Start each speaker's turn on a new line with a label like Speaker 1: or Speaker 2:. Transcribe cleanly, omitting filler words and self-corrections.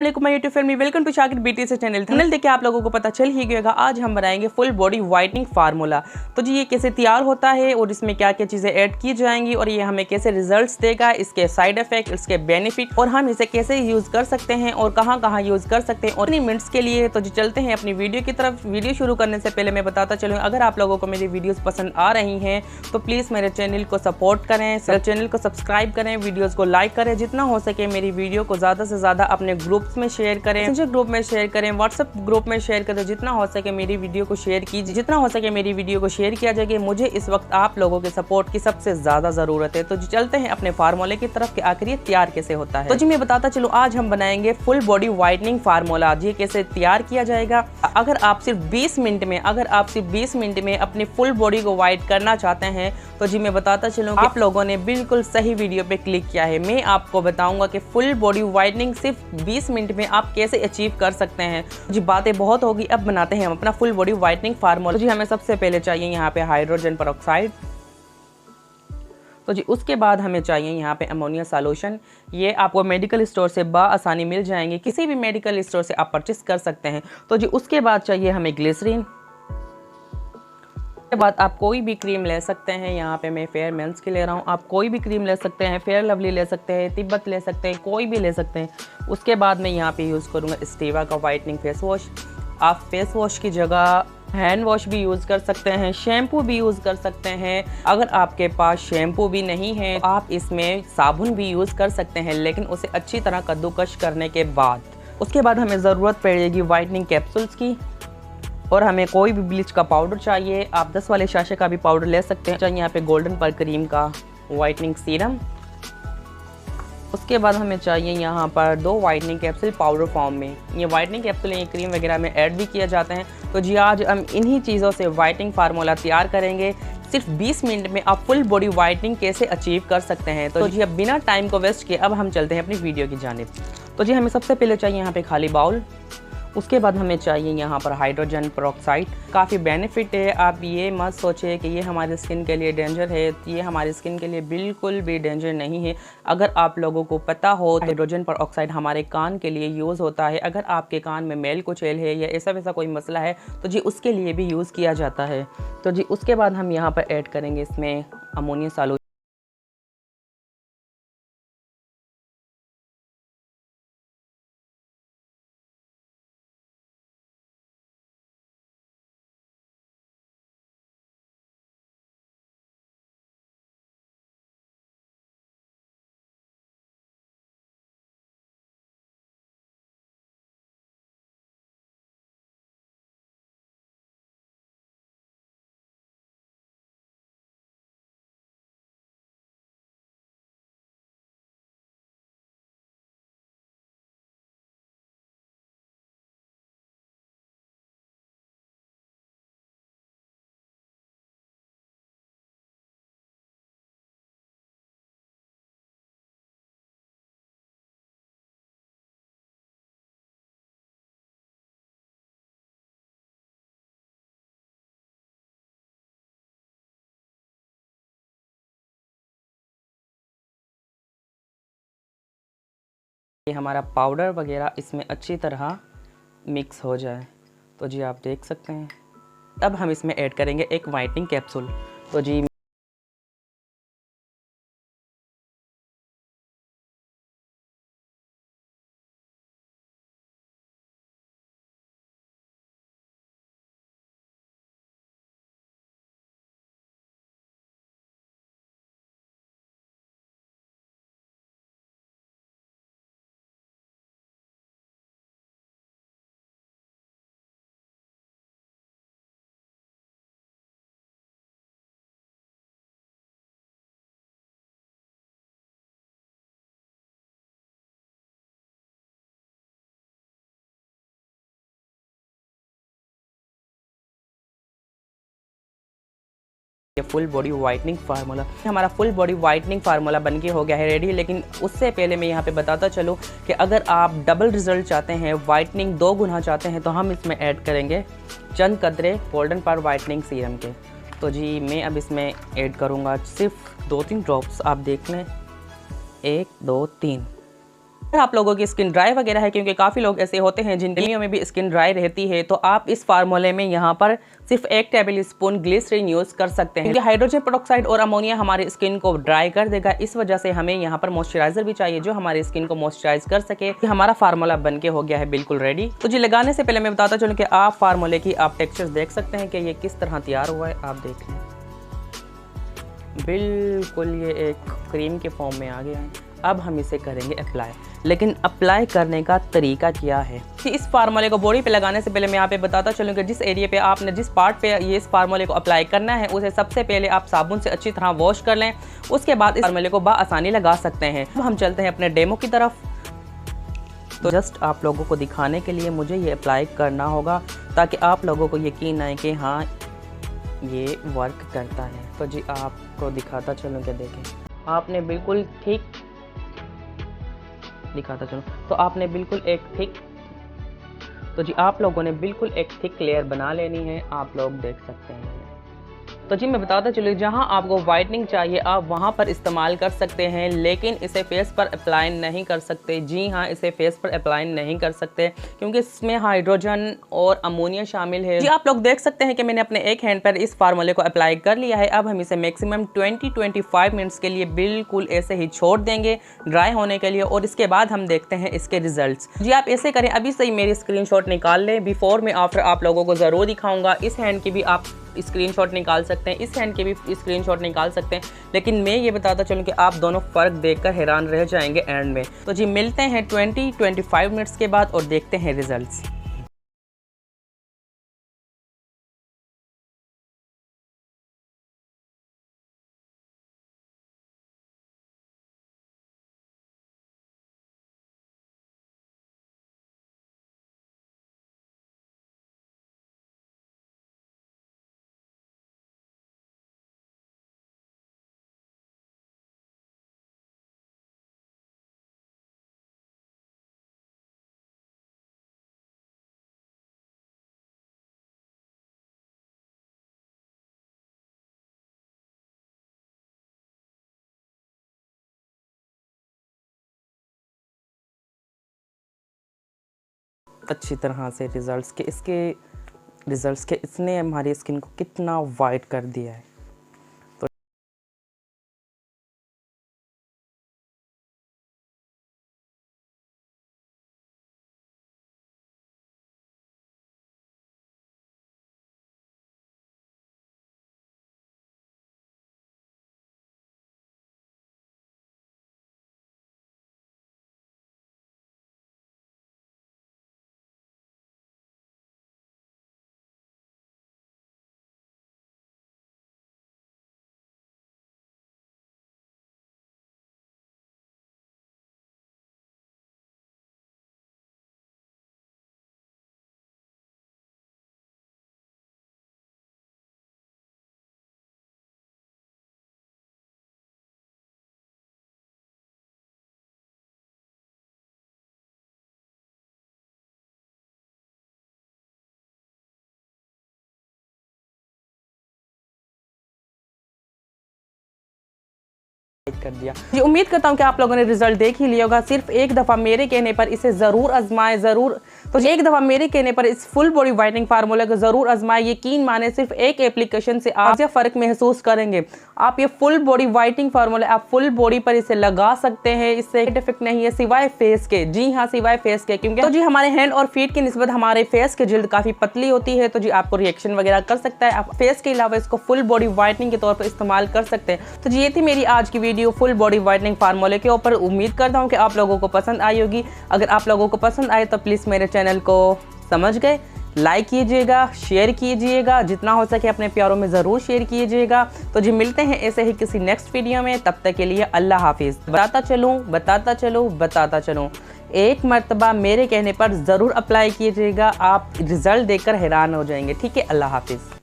Speaker 1: My YouTube family, welcome to Shakir beauty से channel. Thumbnail देख के आप लोगों को पता चल ही गया, आज हम बनाएंगे फुल बॉडी वाइटनिंग फार्मूला। तो जी ये कैसे तैयार होता है और इसमें क्या क्या चीज़ें ऐड की जाएंगी और ये हमें कैसे रिजल्ट्स देगा, इसके साइड इफेक्ट, इसके बेनिफिट और हम इसे कैसे यूज़ कर सकते हैं और कहाँ कहाँ यूज़ कर सकते हैं और कितनी मिनट्स के लिए। तो जी चलते हैं अपनी वीडियो की तरफ। वीडियो शुरू करने से पहले मैं बताता चलूँ, अगर आप लोगों को मेरी वीडियोज़ पसंद आ रही हैं तो प्लीज़ मेरे चैनल को सपोर्ट करें, चैनल को सब्सक्राइब करें, वीडियोज़ को लाइक करें, जितना हो सके मेरी वीडियो को ज़्यादा से ज़्यादा अपने ग्रुप्स में शेयर करें, ग्रुप में शेयर करें, व्हाट्सएप ग्रुप में शेयर करें। जितना हो सके मेरी वीडियो को शेयर कीजिए, जितना हो सके मेरी वीडियो को शेयर किया जाएगा। मुझे इस वक्त आप लोगों के सपोर्ट की सबसे ज़्यादा ज़रूरत है। तो जी चलते हैं अपने फार्मूले की तरफ कि आखिर ये तैयार कैसे होता है। तो जी मैं बताता चलूँ, आज हम बनाएंगे फुल बॉडी वाइटनिंग फार्मूला। जी कैसे तैयार किया जाएगा। अगर आप सिर्फ 20 मिनट में अपनी फुल बॉडी को वाइट करना चाहते हैं तो जी मैं बताता चलूँ आप लोगों ने बिल्कुल सही वीडियो पे क्लिक किया है। मैं आपको बताऊंगा कि फुल बॉडी वाइटनिंग सिर्फ 20 मिनट में आप कैसे अचीव कर सकते हैं। जी बातें बहुत होगी, अब बनाते हैं हम अपना फुल बॉडी वाइटनिंग फार्मूला। जी हमें सबसे पहले चाहिए यहाँ पे हाइड्रोजन पेरोक्साइड। तो जी उसके बाद हमें चाहिए यहाँ पे अमोनिया सॉल्यूशन। ये आपको मेडिकल स्टोर से आसानी मिल जाएंगे, किसी भी मेडिकल स्टोर से आप परचेस कर सकते हैं। तो जी उसके बाद चाहिए हमें ग्लिसरीन। उसके बाद आप कोई भी क्रीम ले सकते हैं। यहाँ पे मैं फेयर मेंस की ले रहा हूँ, आप कोई भी क्रीम ले सकते हैं, फेयर लवली ले सकते हैं, तिब्बत ले सकते हैं, कोई भी ले सकते हैं। उसके बाद मैं यहाँ पे यूज़ करूँगा स्टीवा का वाइटनिंग फेस वॉश। आप फेस वॉश की जगह हैंड वॉश भी यूज़ कर सकते हैं, शैम्पू भी यूज़ कर सकते हैं। अगर आपके पास शैम्पू भी नहीं है आप इसमें साबुन भी यूज़ कर सकते हैं, लेकिन उसे अच्छी तरह कद्दूकश करने के बाद। उसके बाद हमें ज़रूरत पड़ेगी वाइटनिंग कैप्सूल्स की और हमें कोई भी ब्लीच का पाउडर चाहिए। आप 10 वाले शाशे का भी पाउडर ले सकते हैं। चाहिए यहाँ पे गोल्डन पर क्रीम का वाइटनिंग सीरम। उसके बाद हमें चाहिए यहाँ पर 2 वाइटनिंग कैप्सूल पाउडर फॉर्म में। ये वाइटनिंग कैप्सूल ये क्रीम वगैरह में ऐड भी किए जाते हैं। तो जी आज हम इन्हीं चीज़ों से वाइटनिंग फार्मूला तैयार करेंगे। सिर्फ 20 मिनट में आप फुल बॉडी वाइटनिंग कैसे अचीव कर सकते हैं। तो जी अब बिना टाइम को वेस्ट किए अब हम चलते हैं अपनी वीडियो की जानिब। तो जी हमें सबसे पहले चाहिए यहाँ पे खाली बाउल। उसके बाद हमें चाहिए यहाँ पर हाइड्रोजन पेरोक्साइड। काफ़ी बेनिफिट है, आप ये मत सोचें कि ये हमारी स्किन के लिए डेंजर है। ये हमारी स्किन के लिए बिल्कुल भी डेंजर नहीं है। अगर आप लोगों को पता हो तो हाइड्रोजन पेरोक्साइड हमारे कान के लिए यूज़ होता है। अगर आपके कान में मैल कुचैल है या ऐसा वैसा कोई मसला है तो जी उसके लिए भी यूज़ किया जाता है। तो जी उसके बाद हम यहाँ पर ऐड करेंगे इसमें अमोनिया सॉल्यूशन। ये हमारा पाउडर वगैरह इसमें अच्छी तरह मिक्स हो जाए। तो जी आप देख सकते हैं। अब हम इसमें ऐड करेंगे एक वाइटनिंग कैप्सूल। तो जी ये फुल बॉडी वाइटनिंग फार्मूला, हमारा फुल बॉडी वाइटनिंग फार्मूला बन के हो गया है रेडी। लेकिन उससे पहले मैं यहाँ पे बताता चलूँ कि अगर आप डबल रिजल्ट चाहते हैं, वाइटनिंग 2 गुना चाहते हैं तो हम इसमें ऐड करेंगे चंद कतरे गोल्डन पर वाइटनिंग सीरम के। तो जी मैं अब इसमें ऐड करूँगा सिर्फ 2-3 ड्रॉप्स। आप देख लें, 1 2 3। आप लोगों की स्किन ड्राई वगैरह है, क्योंकि काफ़ी लोग ऐसे होते हैं जिन गर्मियों में भी स्किन ड्राई रहती है, तो आप इस फार्मूले में यहाँ पर सिर्फ 1 टेबल स्पून ग्लिसरीन यूज़ कर सकते हैं, क्योंकि हाइड्रोजन पेरोक्साइड और अमोनिया हमारी स्किन को ड्राई कर देगा। इस वजह से हमें यहाँ पर मॉइस्चराइजर भी चाहिए जो हमारी स्किन को मॉइस्चराइज कर सके। हमारा फार्मूला बन के हो गया है बिल्कुल रेडी। तो जी लगाने से पहले मैं बताता चलूँ कि आप फार्मूले की आप टेक्सचर देख सकते हैं कि ये किस तरह तैयार हुआ है। आप देख लें, बिल्कुल ये एक क्रीम के फॉर्म में आ गया है। अब हम इसे करेंगे अप्लाई, लेकिन अप्लाई करने का तरीका क्या है कि इस फार्मूले को बॉडी पे लगाने से पहले मैं यहाँ पे बताता चलूँ कि जिस एरिया पे आपने जिस पार्ट पे ये इस फार्मूले को अप्लाई करना है उसे सबसे पहले आप साबुन से अच्छी तरह वॉश कर लें। उसके बाद इस फार्मूले को बआसानी लगा सकते हैं। अब हम चलते हैं अपने डेमो की तरफ। तो जस्ट आप लोगों को दिखाने के लिए मुझे ये अप्लाई करना होगा ताकि आप लोगों को यकीन आए कि हाँ ये वर्क करता है। तो जी आपको दिखाता चलूँ कि देखें, आपने बिल्कुल ठीक दिखाता चलूँ तो आपने बिल्कुल एक थिक, तो जी आप लोगों ने बिल्कुल एक थिक लेयर बना लेनी है। आप लोग देख सकते हैं। तो जी मैं बताता चलूँ, जहाँ आपको वाइटनिंग चाहिए आप वहाँ पर इस्तेमाल कर सकते हैं, लेकिन इसे फेस पर अप्लाई नहीं कर सकते। जी हाँ, इसे फेस पर अप्लाई नहीं कर सकते क्योंकि इसमें हाइड्रोजन और अमोनिया शामिल है। जी आप लोग देख सकते हैं कि मैंने अपने एक हैंड पर इस फार्मूले को अप्लाई कर लिया है। अब हम इसे मैक्सिमम 20-25 मिनट्स के लिए बिल्कुल ऐसे ही छोड़ देंगे ड्राई होने के लिए, और इसके बाद हम देखते हैं इसके रिजल्ट्स। जी आप ऐसे करें, अभी से ही मेरी स्क्रीनशॉट निकाल लें। बिफोर में आफ्टर आप लोगों को ज़रूर दिखाऊंगा। इस हैंड की भी आप स्क्रीनशॉट निकाल सकते हैं, इस हैंड के भी स्क्रीनशॉट निकाल सकते हैं, लेकिन मैं ये बताता चलूँ कि आप दोनों फ़र्क देखकर हैरान रह जाएंगे एंड में। तो जी मिलते हैं 20-25 मिनट्स के बाद और देखते हैं रिजल्ट्स। अच्छी तरह से रिजल्ट्स के इसने हमारी स्किन को कितना वाइट कर दिया है। कर दिया। जी उम्मीद करता हूँ कि आप लोगों ने रिजल्ट देख ही लिया होगा। सिर्फ एक दफ़ा मेरे कहने पर इसे ज़रूर आजमाएं, ज़रूर। तो एक दफ़ा मेरे कहने पर इस फुल बॉडी वाइटनिंग फार्मूला को ज़रूर आजमाएं। यकीन माने सिर्फ एक एप्लीकेशन से आप फ़र्क महसूस करेंगे। आप ये फुल बॉडी वाइटनिंग फार्मूला आप फुल बॉडी पर इसे लगा सकते हैं। इससे इफेक्ट नहीं है सिवाय फेस के। जी हाँ, सिवाय फेस के, क्योंकि तो जी हमारे हैंड और फीट की निस्बत हमारे फेस की जिल्द काफ़ी पतली होती है, तो जी आपको रिएक्शन वगैरह कर सकता है। आप फेस के अलावा इसको फुल बॉडी वाइटनिंग के तौर पर इस्तेमाल कर सकते हैं। तो जी ये थी मेरी आज की वीडियो फुल बॉडी वाइटनिंग फार्मूले के ऊपर। उम्मीद करता हूँ कि आप लोगों को पसंद आई होगी। अगर आप लोगों को पसंद आए तो प्लीज़ मेरे चैनल को समझ गए लाइक कीजिएगा, शेयर कीजिएगा, जितना हो सके अपने प्यारों में ज़रूर शेयर कीजिएगा। तो जी मिलते हैं ऐसे ही किसी नेक्स्ट वीडियो में। तब तक के लिए अल्लाह हाफिज़। बताता चलूँ एक मर्तबा मेरे कहने पर ज़रूर अप्लाई कीजिएगा। आप रिज़ल्ट देखकर हैरान हो जाएंगे। ठीक है, अल्लाह हाफिज़।